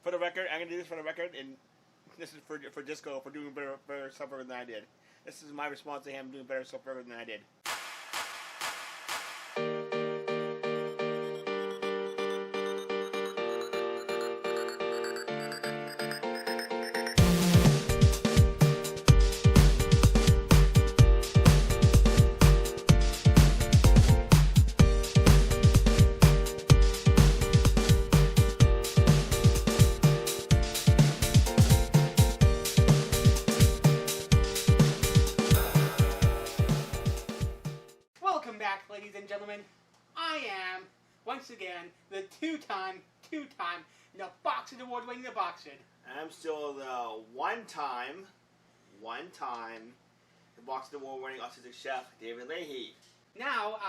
For the record, I'm gonna do this for the record, and this is for Disco for doing better stuff than I did. This is my response to him doing better stuff than I did. Ladies and gentlemen, I am, once again, the two-time Nebocsid award-winning Nebocsid. I'm still the one-time Nebocsid award-winning autistic chef, David Leahy. Now,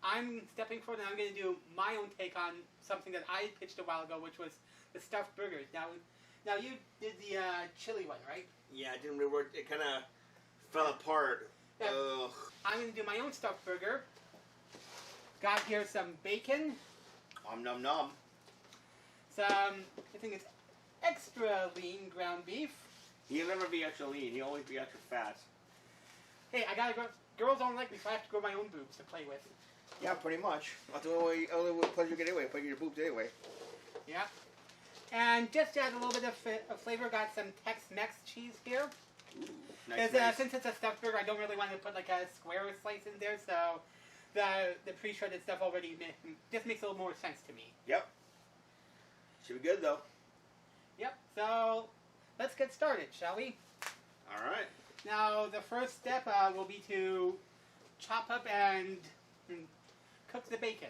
I'm stepping forward and I'm going to do my own take on something that I pitched a while ago, which was the stuffed burgers. Now you did the chili one, right? Yeah, it didn't really work. It kind of fell apart. Yeah. Ugh. I'm going to do my own stuffed burger. Got here some bacon. Nom nom. Some, I think it's extra lean ground beef. He'll never be extra lean. He'll always be extra fat. Hey, I gotta grow. Girls don't like me, so I have to grow my own boobs to play with. Yeah, pretty much. That's the only pleasure you get anyway. Playing your boobs anyway. Yeah. And just to add a little bit of flavor, got some Tex-Mex cheese here. Ooh, nice. Since it's a stuffed burger, I don't really want to put like a square slice in there, so the pre-shredded stuff already just makes a little more sense to me. Yep. Should be good though. Yep. So let's get started, shall we? All right. Now the first step will be to chop up and cook the bacon.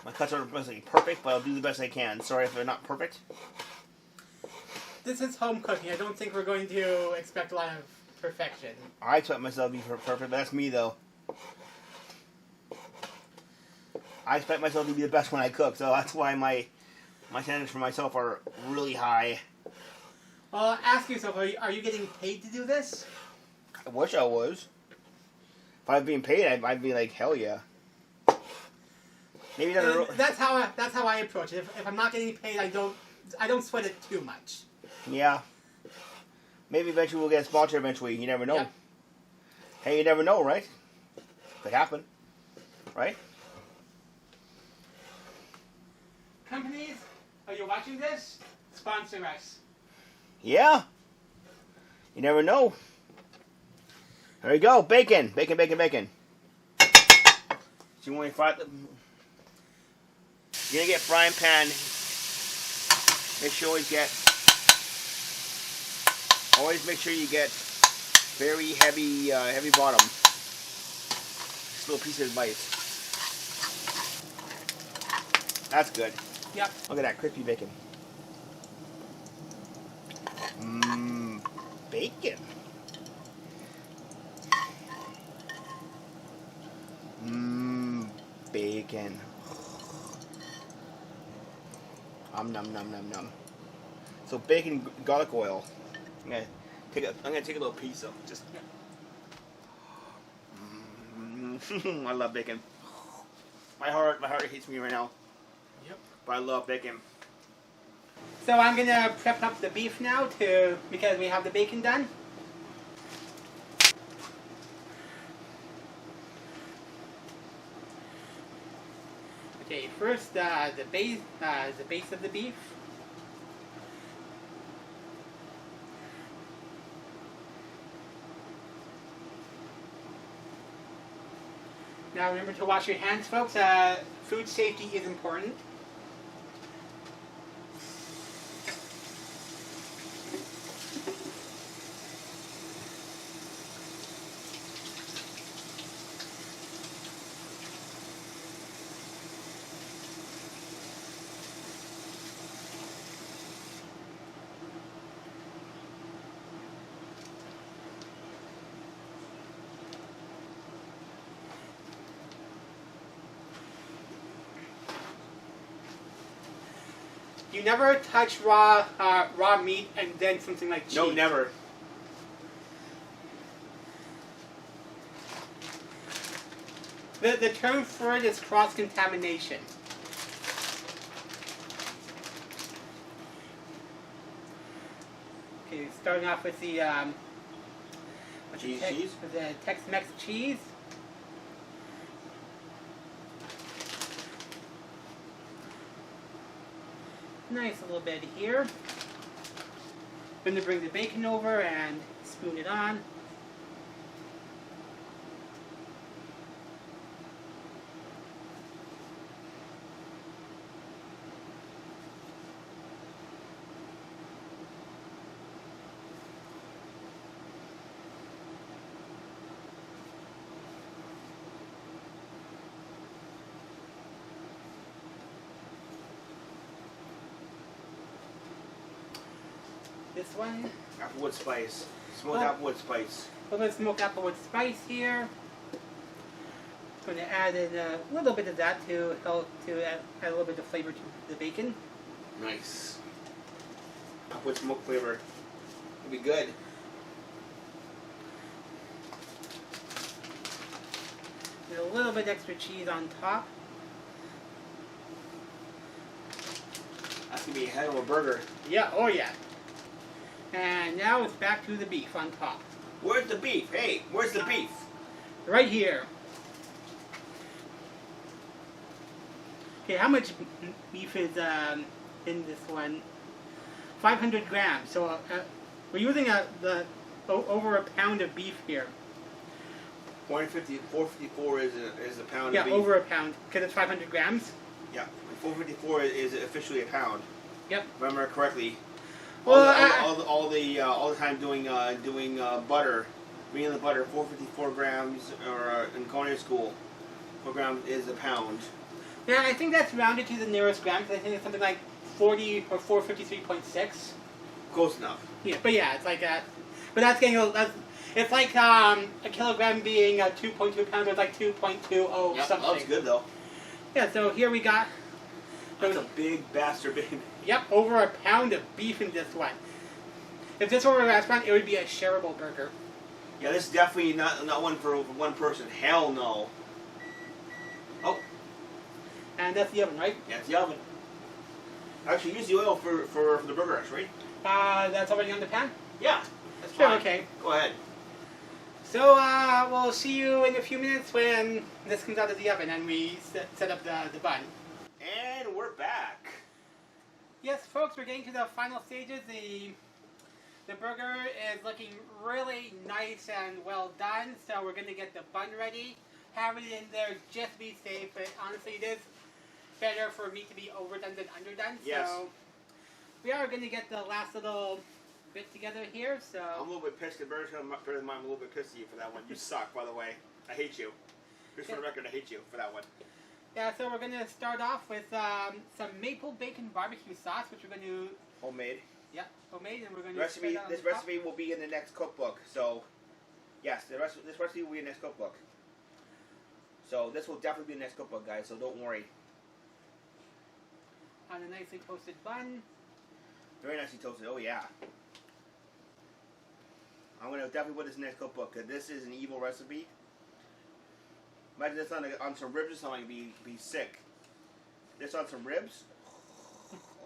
My cuts aren't necessarily perfect, but I'll do the best I can. Sorry if they're not perfect. This is home cooking. I don't think we're going to expect a lot of perfection. I expect myself to be perfect, but that's me though. I expect myself to be the best when I cook, so that's why my standards for myself are really high. Well, ask yourself, are you getting paid to do this? I wish I was. If I was being paid, I'd be like, hell yeah. Maybe that's how I approach it. If I'm not getting paid, I don't sweat it too much. Yeah. Maybe eventually we'll get a sponsor eventually. You never know. Yep. Hey, you never know, right? Could happen. Right? Companies, are you watching this? Sponsor us. Yeah. You never know. There you go. Bacon. Bacon, bacon, bacon. So you want to fry the... You're going to get frying pan. Make sure always make sure you get very heavy bottom. Just a little piece of advice. That's good. Yep. Look at that crispy bacon. Bacon. Bacon. Nom nom nom nom. So bacon, garlic oil. I'm gonna take a little piece of just. I love bacon. My heart hates me right now. Yep. But I love bacon. So I'm gonna prep up the beef now because we have the bacon done. Okay, first the base of the beef. Now remember to wash your hands, folks. Food safety is important. You never touch raw meat and then something like cheese. No, never. The term for it is cross-contamination. Okay, starting off with the cheese? With the Tex-Mex cheese. Nice little bit here. Going to bring the bacon over and spoon it on. This one, Applewood spice. Smoked applewood spice. a little bit of smoked applewood spice here. Going to add in a little bit of that to help to add a little bit of flavor to the bacon. Nice. Applewood smoke flavor. It'll be good. And a little bit extra cheese on top. That's gonna be a head of a burger. Yeah, oh yeah. And now it's back to the beef on top. Where's the beef? Hey, where's the beef? Right here. Okay, how much beef is in this one? 500 grams. So we're using over a pound of beef here. 454 is a pound of beef. Yeah, over a pound because it's 500 grams. Yeah, 454 is officially a pound. Yep. If I remember correctly. Well, all the time doing butter, reading the butter, 454 grams, or in culinary school, 4 grams is a pound. yeah, I think that's rounded to the nearest gram. Cause I think it's something like 40 or 453.6. Close enough. Yeah, but yeah, it's like that. But that's getting it's like a kilogram being 2.2 pounds. It's like 2.20 Yep, something. that's good though. Yeah, so here we got. That's a big bastard, baby. Yep, over a pound of beef in this one. If this were a restaurant, it would be a shareable burger. Yeah, this is definitely not one for one person. Hell no. Oh. And that's the oven, right? Yeah, it's the oven. Actually, use the oil for the burger, actually. That's already on the pan? Yeah, that's Sure, fine. okay. Go ahead. So, we'll see you in a few minutes when this comes out of the oven and we set up the bun. And we're back. Yes, folks, we're getting to the final stages. The burger is looking really nice and well done, so we're going to get the bun ready, have it in there just to be safe, but honestly it is better for meat to be overdone than underdone, Yes. so we are going to get the last little bit together here, so... I'm a little bit pissed. The burger's better than mine. I'm a little bit pissed at you for that one. You suck, by the way. I hate you. Just for the record, I hate you for that one. Yeah, so we're going to start off with some maple bacon barbecue sauce, which we're going to... Homemade. Yeah, homemade, and we're going to... This recipe will be in the next cookbook. So, yes, this recipe will be in the next cookbook. So this will definitely be in the next cookbook, guys. So don't worry. On a nicely toasted bun. Very nicely toasted. Oh yeah. I'm gonna definitely put this in the next cookbook because this is an evil recipe. Imagine this on some ribs or something. Be sick. This on some ribs.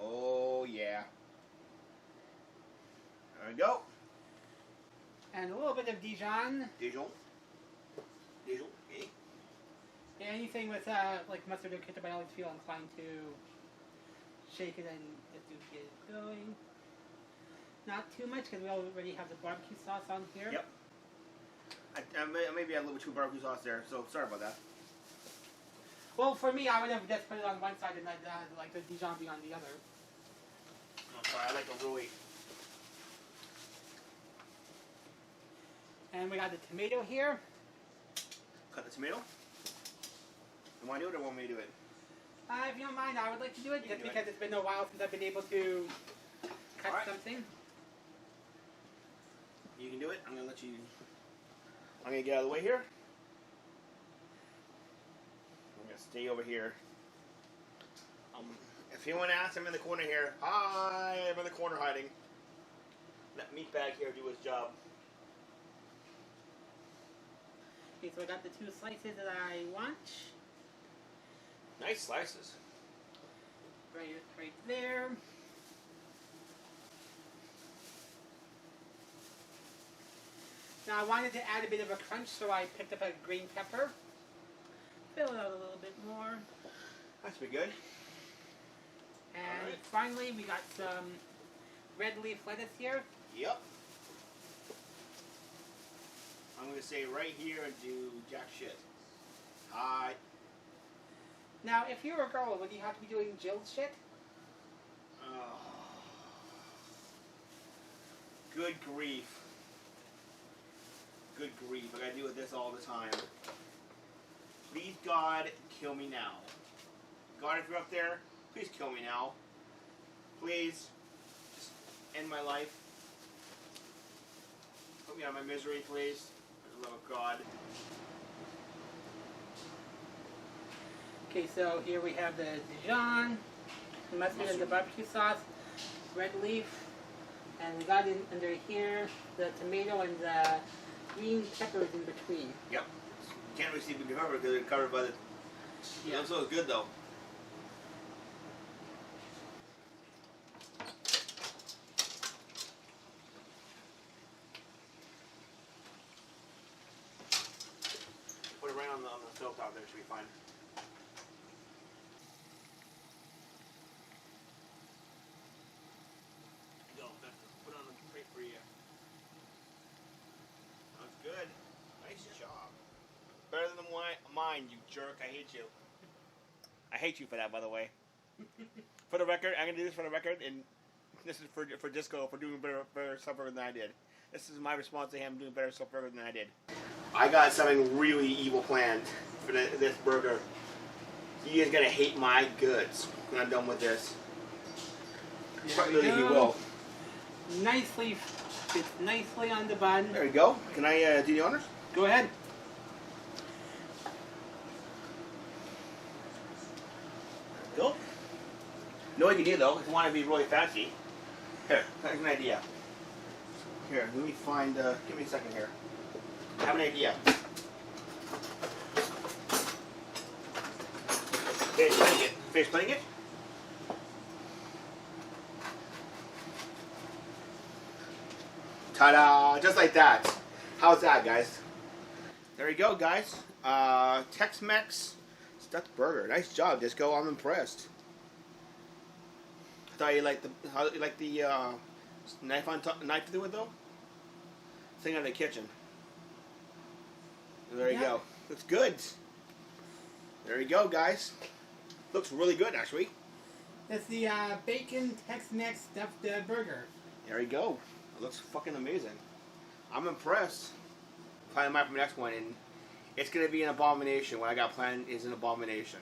Oh yeah. There we go. And a little bit of Dijon. Dijon. Eh? Yeah, anything with like mustard or ketchup, I always feel inclined to shake it and just to get it going. Not too much because we already have the barbecue sauce on here. Yep. I maybe add a little bit too barbecue sauce there, so sorry about that. Well, for me, I would have just put it on one side and let like the Dijon be on the other. Oh, sorry, I like the Louis. And we got the tomato here. Cut the tomato. You want to do it or want me to do it? If you don't mind, I would like to do it just do it. because it's been a while since I've been able to cut Alright. something. You can do it. I'm gonna let you. I'm gonna get out of the way here. I'm gonna stay over here. If anyone asks, I'm in the corner here. Hi, I'm in the corner hiding. Let Meatbag here do his job. Okay, so I got the 2 slices that I want. Nice slices. Right there. Now I wanted to add a bit of a crunch, so I picked up a green pepper. Fill it out a little bit more. That's pretty good. And finally, we got some red leaf lettuce here. Yep. I'm going to say right here and do jack shit. Hi. Now, if you were a girl, would you have to be doing Jill shit? Oh. Good grief. Good grief. I gotta deal with this all the time. Please, God, kill me now. God, if you're up there, please kill me now. Please, just end my life. Put me out of my misery, please. For the love of God. Okay, so here we have the Dijon, the mustard and the barbecue sauce, red leaf, and we got in under here the tomato and the green peppers in between. Yep. Can't really see the cover because it's covered by the... Yeah. It looks good, though. Put it right on the stove top there, should be fine. Go, put it on the plate for you. That's good. Nice job. Better than mine, you jerk. I hate you. I hate you for that, by the way. For the record, I'm going to do this for the record, and this is for Disco for doing better stuff than I did. This is my response to him doing better stuff than I did. I got something really evil planned for this burger. He is going to hate my goods when I'm done with this. Quite literally, he will. Nicely, fits nicely on the bun. There you go. Can I do the honors? Go ahead. Go. No idea though, if you want to be really fancy. Here, here's an idea. Here, let me find, give me a second here. I have an idea. Finish playing it. Finish playing it? Ta-da! Just like that. How's that, guys? There you go, guys. Tex-Mex stuffed burger. Nice job, Disco. I'm impressed. I thought you liked the knife on top, knife to do it though. Thing out of the kitchen. There you go. Looks good. There you go, guys. Looks really good, actually. That's the bacon Tex-Mex stuffed burger. There you go. It looks fucking amazing. I'm impressed. Planning my next one, and it's gonna be an abomination. What I got planned is an abomination.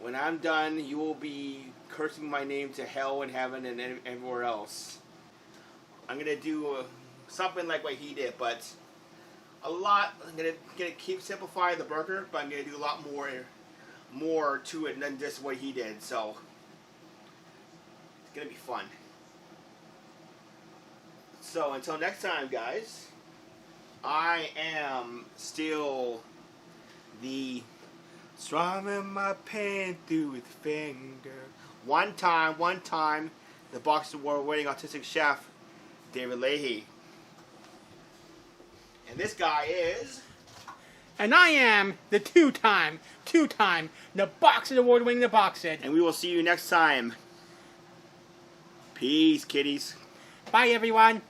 When I'm done, you will be cursing my name to hell and heaven and everywhere else. I'm gonna do something like what he did, but a lot. I'm gonna keep simplifying the burger, but I'm gonna do a lot more to it than just what he did. So it's gonna be fun. So until next time, guys, I am still the strumming my pen through his finger. One time, the Box Award-winning autistic chef, David Leahy. And this guy is... And I am the two-time, Nebocsid Award-winning Nebocsid. And we will see you next time. Peace, kiddies. Bye, everyone.